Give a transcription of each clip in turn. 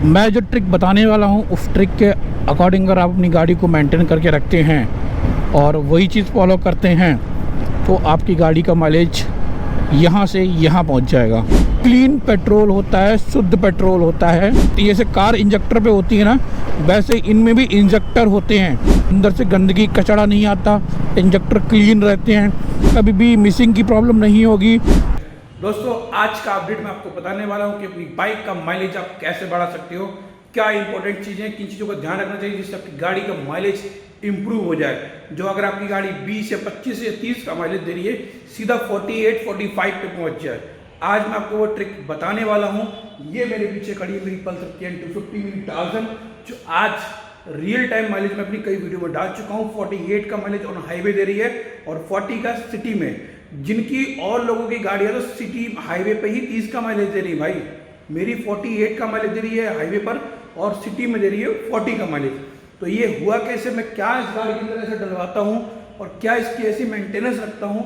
मैं जो ट्रिक बताने वाला हूँ उस ट्रिक के अकॉर्डिंग अगर आप अपनी गाड़ी को मेंटेन करके रखते हैं और वही चीज़ फॉलो करते हैं तो आपकी गाड़ी का माइलेज यहाँ से यहाँ पहुँच जाएगा। क्लीन पेट्रोल होता है, शुद्ध पेट्रोल होता है। जैसे कार इंजेक्टर पे होती है ना, वैसे इनमें भी इंजेक्टर होते हैं। अंदर से गंदगी कचरा नहीं आता, इंजेक्टर क्लीन रहते हैं, कभी भी मिसिंग की प्रॉब्लम नहीं होगी। दोस्तों, आज का अपडेट मैं आपको बताने वाला हूं कि अपनी बाइक का माइलेज आप कैसे बढ़ा सकते हो, क्या इंपॉर्टेंट चीज़ें, किन चीज़ों का ध्यान रखना चाहिए जिससे आपकी गाड़ी का माइलेज इंप्रूव हो जाए। जो अगर आपकी गाड़ी 20 या 25 या 30 का माइलेज दे रही है, सीधा 48-45 पे पहुंच जाए। आज मैं आपको वो ट्रिक बताने वाला हूं। ये मेरे पीछे खड़ी है मेरी पल्सर KN250 मेरी टार्जन, जो आज रियल टाइम माइलेज में अपनी कई वीडियो में डाल चुका हूँ। 48 का माइलेज ऑन हाईवे दे रही है और 40 का सिटी में। जिनकी और लोगों की गाड़ियाँ तो सिटी हाईवे पे ही 30 का माइलेज दे रही है। भाई मेरी 48 का माइलेज दे रही है हाईवे पर और सिटी में दे रही है 40 का माइलेज। तो ये हुआ कैसे, मैं क्या इस गाड़ी के अंदर ऐसे डलवाता हूँ और क्या इसकी ऐसी मेंटेनेंस रखता हूँ,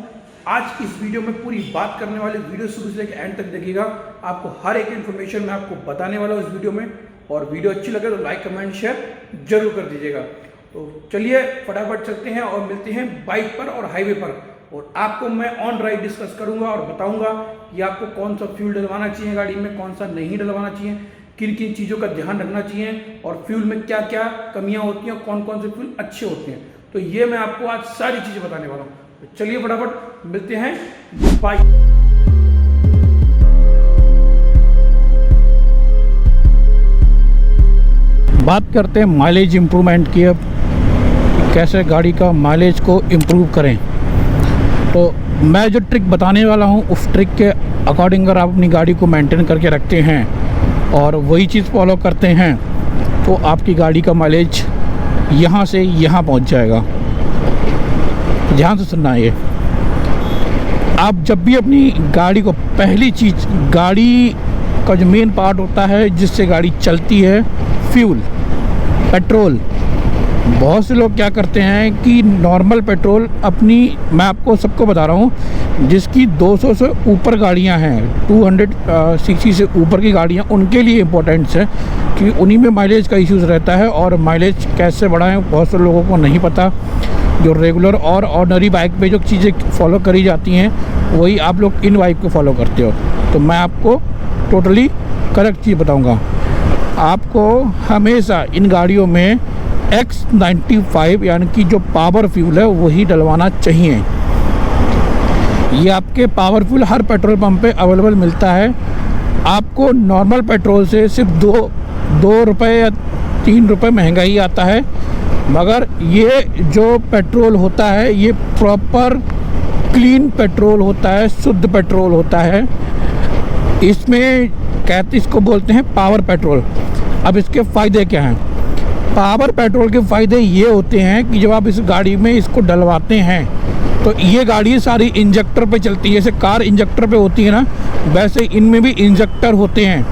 आज इस वीडियो में पूरी बात करने वाले। वीडियो शुरू से लेकर एंड तक देखिएगा, आपको हर एक इन्फॉर्मेशन मैं आपको बताने वाला हूँ इस वीडियो में। और वीडियो अच्छी लगे तो लाइक कमेंट शेयर जरूर कर दीजिएगा। तो चलिए फटाफट चलते हैं और मिलते हैं बाइक पर और हाईवे पर। और आपको मैं ऑन ड्राइव डिस्कस करूंगा और बताऊंगा कि आपको कौन सा फ्यूल डलवाना चाहिए गाड़ी में, कौन सा नहीं डलवाना चाहिए, किन किन चीज़ों का ध्यान रखना चाहिए और फ्यूल में क्या क्या कमियां होती हैं, कौन कौन से फ्यूल अच्छे होते हैं। तो ये मैं आपको आज सारी चीज़ें बताने वाला हूँ। तो चलिए फटाफट मिलते हैं बाइक। बात करते हैं माइलेज इम्प्रूवमेंट की, अब कैसे गाड़ी का माइलेज को इम्प्रूव करें। तो मैं जो ट्रिक बताने वाला हूँ उस ट्रिक के अकॉर्डिंग अगर आप अपनी गाड़ी को मेंटेन करके रखते हैं और वही चीज़ फॉलो करते हैं तो आपकी गाड़ी का माइलेज यहाँ से यहाँ पहुँच जाएगा। ध्यान से सुनना, ये आप जब भी अपनी गाड़ी को, पहली चीज़ गाड़ी का जो मेन पार्ट होता है जिससे गाड़ी चलती है, फ्यूल, पेट्रोल। बहुत से लोग क्या करते हैं कि नॉर्मल पेट्रोल अपनी, मैं आपको सबको बता रहा हूँ जिसकी 200 से ऊपर गाड़ियाँ हैं, 200 सीसी से ऊपर की गाड़ियाँ, उनके लिए इम्पोर्टेंट्स है कि उन्हीं में माइलेज का इश्यूज़ रहता है। और माइलेज कैसे बढ़ाएं बहुत से लोगों को नहीं पता। जो रेगुलर और ऑर्डनरी बाइक पे जो चीज़ें फॉलो करी जाती हैं वही आप लोग इन बाइक को फॉलो करते हो। तो मैं आपको टोटली करेक्ट चीज़ बताऊँगा। आपको हमेशा इन गाड़ियों में X95 यानी कि जो पावर फ्यूल है वही डलवाना चाहिए। ये आपके पावर फ्यूल हर पेट्रोल पंप पे अवेलेबल मिलता है। आपको नॉर्मल पेट्रोल से सिर्फ दो रुपये या 3 रुपये महंगा ही आता है, मगर ये जो पेट्रोल होता है ये प्रॉपर क्लीन पेट्रोल होता है, शुद्ध पेट्रोल होता है। इसमें इसको बोलते हैं पावर पेट्रोल। अब इसके फ़ायदे क्या हैं? पावर पेट्रोल के फ़ायदे ये होते हैं कि जब आप इस गाड़ी में इसको डलवाते हैं तो ये गाड़ी सारी इंजेक्टर पे चलती है। जैसे कार इंजेक्टर पे होती है ना, वैसे इनमें भी इंजेक्टर होते हैं।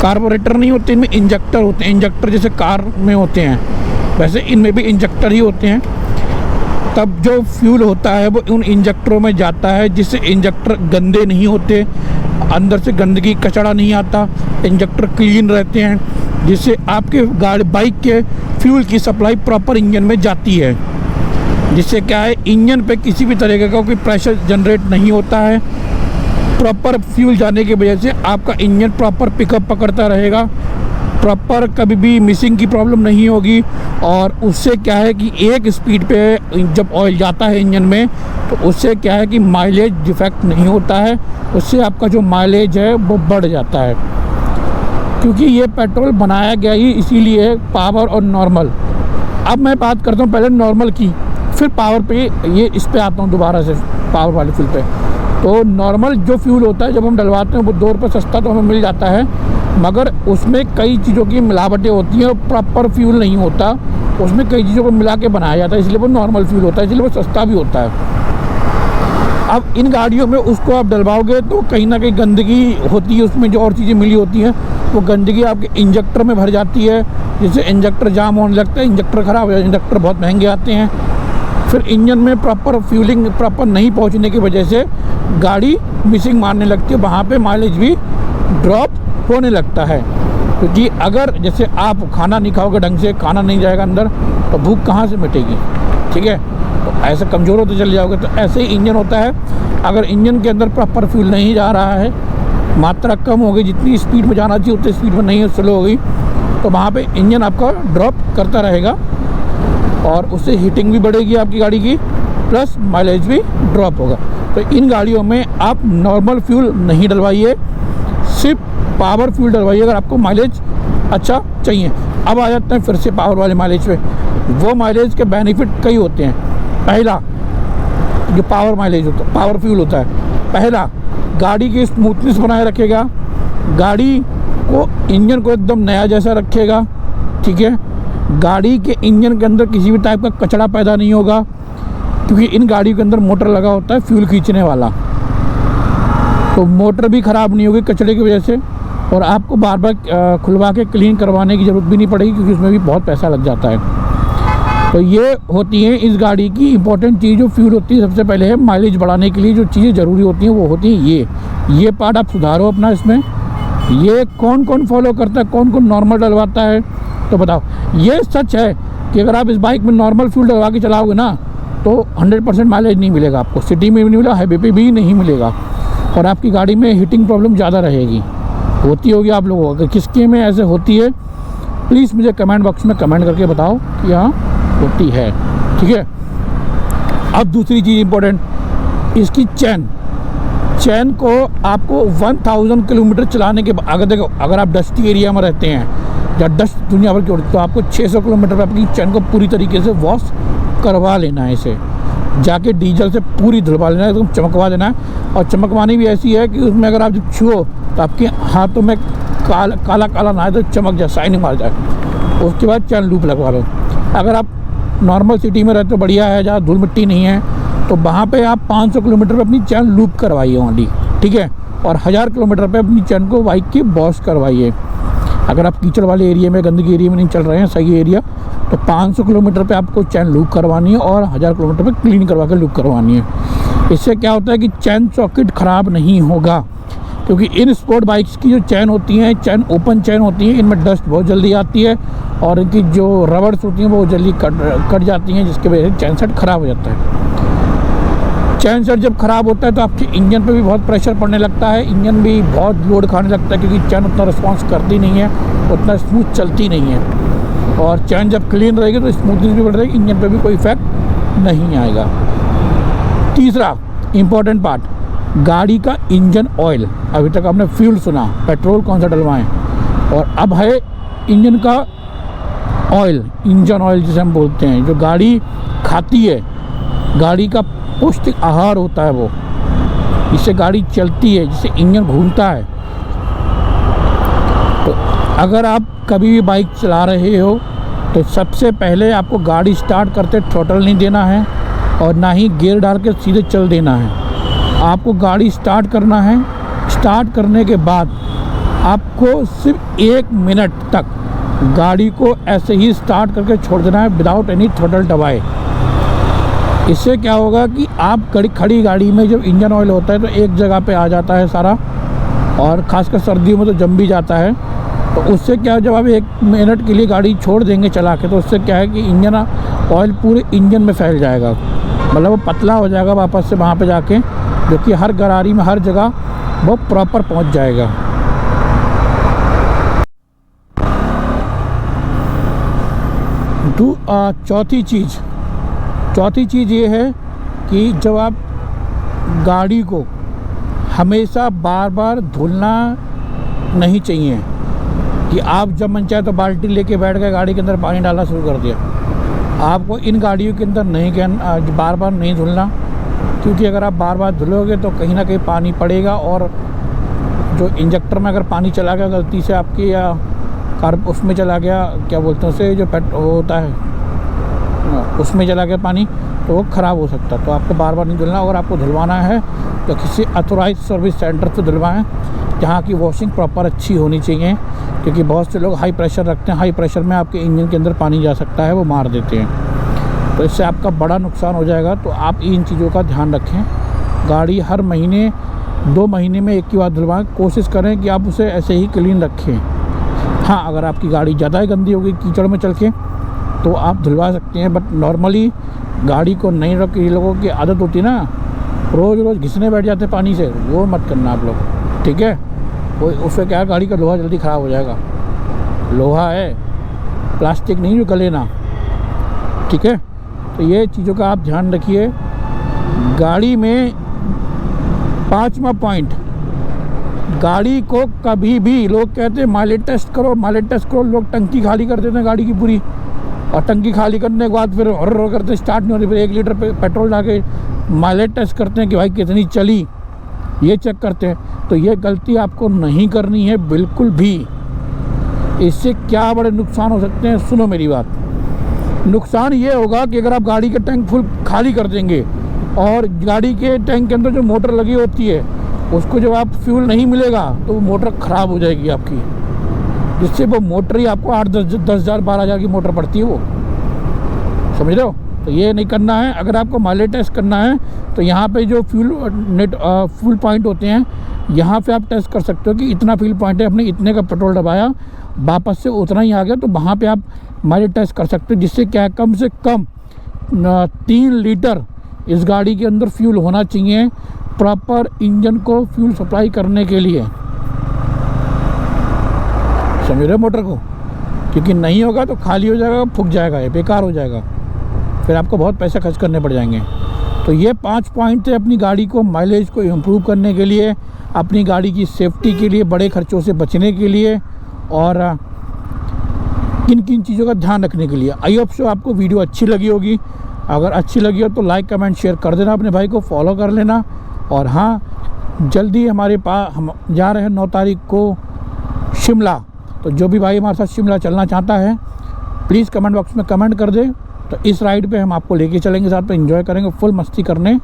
कार्बोरेटर नहीं होते, इनमें इंजेक्टर होते हैं। इंजेक्टर जैसे कार में होते हैं वैसे इनमें भी इंजेक्टर ही होते हैं। तब जो फ्यूल होता है वो उन इंजेक्टरों में जाता है, जिससे इंजेक्टर गंदे नहीं होते, अंदर से गंदगी कचरा नहीं आता, इंजेक्टर क्लीन रहते हैं, जिससे आपके गाड़ी बाइक के फ्यूल की सप्लाई प्रॉपर इंजन में जाती है। जिससे क्या है, इंजन पे किसी भी तरीके का कोई प्रेशर जनरेट नहीं होता है। प्रॉपर फ्यूल जाने की वजह से आपका इंजन प्रॉपर पिकअप पकड़ता रहेगा, प्रॉपर कभी भी मिसिंग की प्रॉब्लम नहीं होगी। और उससे क्या है कि एक स्पीड पे जब ऑयल जाता है इंजन में तो उससे क्या है कि माइलेज डिफेक्ट नहीं होता है, उससे आपका जो माइलेज है वो बढ़ जाता है। क्योंकि ये पेट्रोल बनाया गया ही इसीलिए पावर और नॉर्मल। अब मैं बात करता हूँ पहले नॉर्मल की, फिर पावर पे, ये इस पे आता हूँ दोबारा से पावर वाले फ्यूल पे। तो नॉर्मल जो फ्यूल होता है जब हम डलवाते हैं वो 2 रुपये सस्ता तो हमें मिल जाता है, मगर उसमें कई चीज़ों की मिलावटें होती हैं और प्रॉपर फ्यूल नहीं होता। उसमें कई चीज़ों को मिला के बनाया जाता है, इसलिए वो नॉर्मल फ्यूल होता है, इसलिए वो सस्ता भी होता है। अब इन गाड़ियों में उसको आप डलवाओगे तो कहीं ना कहीं गंदगी होती है, उसमें जो और चीज़ें मिली होती हैं वो गंदगी आपके इंजेक्टर में भर जाती है, जिससे इंजेक्टर जाम होने लगता है, इंजेक्टर ख़राब हो जाता है। इंजेक्टर बहुत महंगे आते हैं। फिर इंजन में प्रॉपर फ्यूलिंग प्रॉपर नहीं पहुंचने की वजह से गाड़ी मिसिंग मारने लगती है, वहाँ पे माइलेज भी ड्रॉप होने लगता है। क्योंकि अगर जैसे आप खाना नहीं खाओगे ढंग से, खाना नहीं जाएगा अंदर, तो भूख कहाँ से मिटेगी, ठीक है। तो ऐसे कमज़ोर होते चले जाओगे। तो ऐसे ही इंजन होता है, अगर इंजन के अंदर प्रॉपर फ्यूल नहीं जा रहा है, मात्रा कम हो गई, जितनी स्पीड में जाना चाहिए उतनी स्पीड में नहीं है, स्लो हो गई, तो वहाँ पे इंजन आपका ड्रॉप करता रहेगा और उससे हीटिंग भी बढ़ेगी आपकी गाड़ी की, प्लस माइलेज भी ड्रॉप होगा। तो इन गाड़ियों में आप नॉर्मल फ्यूल नहीं डलवाइए, सिर्फ पावर फ्यूल डलवाइए अगर आपको माइलेज अच्छा चाहिए। अब आ जाते हैं फिर से पावर वाले माइलेज पे। वो माइलेज के बेनिफिट कई होते हैं। पहला जो पावर माइलेज होता है, पावर फ्यूल होता है, पहला गाड़ी की स्मूथनेस बनाए रखेगा, गाड़ी को इंजन को एकदम नया जैसा रखेगा, ठीक है। गाड़ी के इंजन के अंदर किसी भी टाइप का कचरा पैदा नहीं होगा, क्योंकि इन गाड़ियों के अंदर मोटर लगा होता है फ्यूल खींचने वाला, तो मोटर भी ख़राब नहीं होगी कचरे की वजह से। और आपको बार बार खुलवा के क्लीन करवाने की ज़रूरत भी नहीं पड़ेगी, क्योंकि उसमें भी बहुत पैसा लग जाता है। तो ये होती है इस गाड़ी की इंपॉर्टेंट चीज़। जो फ्यूल होती है सबसे पहले है माइलेज बढ़ाने के लिए जो चीज़ें ज़रूरी होती हैं वो होती हैं ये पार्ट आप सुधारो अपना इसमें। ये कौन कौन फॉलो करता है, कौन कौन नॉर्मल डलवाता है, तो बताओ। ये सच है कि अगर आप इस बाइक में नॉर्मल फ्यूल डलवा के चलाओगे ना तो 100% माइलेज नहीं मिलेगा आपको, सिटी में भी नहीं मिलेगा, हाईवे पे भी नहीं मिलेगा, और आपकी गाड़ी में हीटिंग प्रॉब्लम ज़्यादा रहेगी। होती होगी आप लोगों को, अगर किसके में ऐसे होती है प्लीज़ मुझे कमेंट बॉक्स में कमेंट करके बताओ कि हाँ होती है, ठीक है। अब दूसरी चीज़ इंपॉर्टेंट, इसकी चैन को आपको 1000 किलोमीटर चलाने के बाद, अगर देखो अगर आप डस्टी एरिया में रहते हैं या डस्ट दुनिया भर की होती है, तो आपको 600 किलोमीटर पर अपनी चैन को पूरी तरीके से वॉश करवा लेना है। इसे जाके डीजल से पूरी धुलवा लेना है, एकदम चमकवा देना है। और चमकवानी भी ऐसी है कि उसमें अगर आप जब छुओ तो आपके हाथों में काला काला ना आए तो चमक जाए, शाइनिंग मार जाए। उसके बाद चैन लूप लगवा लो। अगर आप नॉर्मल सिटी में रहते हो, बढ़िया है, जहाँ धूल मिट्टी नहीं है, तो वहाँ पे आप 500 किलोमीटर पे अपनी चैन लूप करवाइए ओनली, ठीक है। और 1000 किलोमीटर पे अपनी चैन को बाइक की वॉश करवाइए। अगर आप कीचड़ वाले एरिया में, गंदगी एरिया में नहीं चल रहे हैं, सही एरिया, तो 500 किलोमीटर पे आपको चैन लूप करवानी है और 1000 किलोमीटर पे क्लीन करवा के लूप करवानी है। इससे क्या होता है कि चैन सॉकेट ख़राब नहीं होगा, क्योंकि इन स्पोर्ट बाइक्स की जो चैन होती हैं, चैन ओपन चैन होती हैं, इनमें डस्ट बहुत जल्दी आती है और इनकी जो रबर्स होती हैं वो जल्दी कट जाती हैं, जिसकी वजह से चैन सेट ख़राब हो जाता है। चैन सेट जब ख़राब होता है तो आपके इंजन पे भी बहुत प्रेशर पड़ने लगता है, इंजन भी बहुत लोड खाने लगता है, क्योंकि चैन उतना रिस्पॉन्स करती नहीं है, उतना स्मूथ चलती नहीं है। और चैन जब क्लीन रहेगी तो स्मूथनेस भी बढ़ रहेगी, इंजन पे भी कोई इफेक्ट नहीं आएगा। तीसरा इम्पॉर्टेंट पार्ट, गाड़ी का इंजन ऑयल। अभी तक आपने फ्यूल सुना, पेट्रोल कौन सा डलवाएं, और अब है इंजन का ऑयल, इंजन ऑयल जिसे हम बोलते हैं, जो गाड़ी खाती है, गाड़ी का पौष्टिक आहार होता है वो, जिससे गाड़ी चलती है, जिससे इंजन घूमता है। तो अगर आप कभी भी बाइक चला रहे हो तो सबसे पहले आपको गाड़ी स्टार्ट करते थ्रॉटल नहीं देना है और ना ही गियर डाल के सीधे चल देना है। आपको गाड़ी स्टार्ट करना है, स्टार्ट करने के बाद आपको सिर्फ 1 मिनट तक गाड़ी को ऐसे ही स्टार्ट करके छोड़ देना है विदाउट एनी थ्रॉटल दबाए। इससे क्या होगा कि आप खड़ी गाड़ी में जब इंजन ऑयल होता है तो एक जगह पे आ जाता है सारा, और ख़ासकर सर्दियों में तो जम भी जाता है। तो उससे क्या है, जब आप 1 मिनट के लिए गाड़ी छोड़ देंगे चला के, तो उससे क्या है कि इंजन ऑयल पूरे इंजन में फैल जाएगा, मतलब वो पतला हो जाएगा वापस से वहाँ पे जाके, जो कि हर गरारी में हर जगह वो प्रॉपर पहुँच जाएगा। चौथी चीज़ ये है कि जब आप गाड़ी को हमेशा बार बार धुलना नहीं चाहिए, कि आप जब मन चाहे तो बाल्टी लेके बैठ गए, गाड़ी के अंदर पानी डालना शुरू कर दिया। आपको इन गाड़ियों के अंदर नहीं बार बार नहीं धुलना, क्योंकि अगर आप बार बार धुलोगे तो कहीं ना कहीं पानी पड़ेगा, और जो इंजेक्टर में अगर पानी चला गया गलती से आपकी, या उसमें चला गया, क्या बोलते हैं उसे, जो वो होता है उसमें चला गया पानी, तो वो ख़राब हो सकता है। तो आपको बार बार नहीं धुलना, और आपको धुलवाना है तो किसी ऑथोराइज सर्विस सेंटर से धुलवाएं, जहाँ की वॉशिंग प्रॉपर अच्छी होनी चाहिए, क्योंकि बहुत से लोग हाई प्रेशर रखते हैं, हाई प्रेशर में आपके इंजन के अंदर पानी जा सकता है, वो मार देते हैं, तो इससे आपका बड़ा नुकसान हो जाएगा। तो आप इन चीज़ों का ध्यान रखें। गाड़ी हर महीने 2 महीने में एक ही बार धुलवाएं, कोशिश करें कि आप उसे ऐसे ही क्लीन रखें। हाँ, अगर आपकी गाड़ी ज़्यादा ही गंदी होगी कीचड़ में चल के तो आप धुलवा सकते हैं, बट नॉर्मली गाड़ी को नहीं रख, ये लोगों की आदत होती है ना रोज़ रोज़ घिसने बैठ जाते पानी से, वो मत करना आप लोग, ठीक है। वो उससे क्या है, गाड़ी का लोहा जल्दी ख़राब हो जाएगा। लोहा है, प्लास्टिक नहीं जो गले ना, ठीक है। तो ये चीज़ों का आप ध्यान रखिए। गाड़ी में 5वां पॉइंट, गाड़ी को कभी भी, लोग कहते हैं माइलेज टेस्ट करो, माइलेज टेस्ट करो, लोग टंकी खाली कर देते हैं गाड़ी की पूरी, और टंकी खाली करने के बाद फिर हर करते स्टार्ट नहीं होती, फिर 1 लीटर पेट्रोल डाके माइलेज टेस्ट करते हैं कि भाई कितनी चली, ये चेक करते हैं। तो ये गलती आपको नहीं करनी है बिल्कुल भी। इससे क्या बड़े नुकसान हो सकते हैं, सुनो मेरी बात। नुकसान ये होगा कि अगर आप गाड़ी के टैंक फुल खाली कर देंगे और गाड़ी के टैंक के अंदर जो मोटर लगी होती है उसको जब आप फ्यूल नहीं मिलेगा तो वो मोटर ख़राब हो जाएगी आपकी, जिससे वो मोटर ही आपको 8-10 हज़ार 12 हज़ार की मोटर पड़ती है वो, समझ रहे हो। तो ये नहीं करना है। अगर आपको माइलेज टेस्ट करना है तो यहाँ पे जो फ्यूल पॉइंट होते हैं यहाँ पे आप टेस्ट कर सकते हो कि इतना फ्यूल पॉइंट है, अपने इतने का पेट्रोल डलवाया, वापस से उतना ही आ गया, तो वहाँ पे आप माइलेज टेस्ट कर सकते हो। जिससे क्या है, कम से कम 3 लीटर इस गाड़ी के अंदर फ्यूल होना चाहिए प्रॉपर इंजन को फ्यूल सप्लाई करने के लिए, समझ रहे हो मोटर को। क्योंकि नहीं होगा तो खाली हो जाएगा, फूक जाएगा, ये बेकार हो जाएगा, फिर आपको बहुत पैसे खर्च करने पड़ जाएंगे। तो ये 5 पॉइंट थे अपनी गाड़ी को माइलेज को इम्प्रूव करने के लिए, अपनी गाड़ी की सेफ्टी के लिए, बड़े खर्चों से बचने के लिए, और किन किन चीज़ों का ध्यान रखने के लिए। आई होप सो आपको वीडियो अच्छी लगी होगी। अगर अच्छी लगी हो तो लाइक कमेंट शेयर कर देना, अपने भाई को फॉलो कर लेना। और हाँ, जल्दी हमारे पास हम जा रहे हैं 9 तारीख को शिमला, तो जो भी भाई हमारे साथ शिमला चलना चाहता है प्लीज़ कमेंट बॉक्स में कमेंट कर दे। तो इस राइड पे हम आपको लेके चलेंगे, साथ में एंजॉय करेंगे, फुल मस्ती करने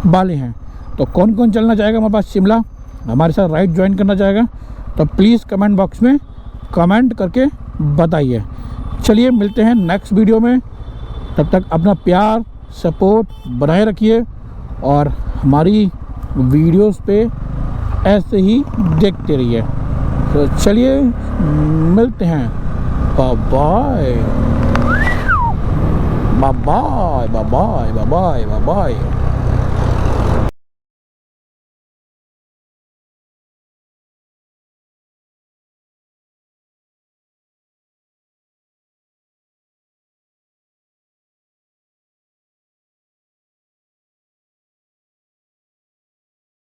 वाले हैं। तो कौन कौन चलना चाहेगा हमारे पास शिमला, हमारे साथ राइड ज्वाइन करना चाहेगा, तो प्लीज़ कमेंट बॉक्स में कमेंट करके बताइए। चलिए मिलते हैं नेक्स्ट वीडियो में, तब तक अपना प्यार सपोर्ट बनाए रखिए और हमारी वीडियोस पे ऐसे ही देखते रहिए। तो चलिए मिलते हैं, bye bye bye bye bye bye bye bye.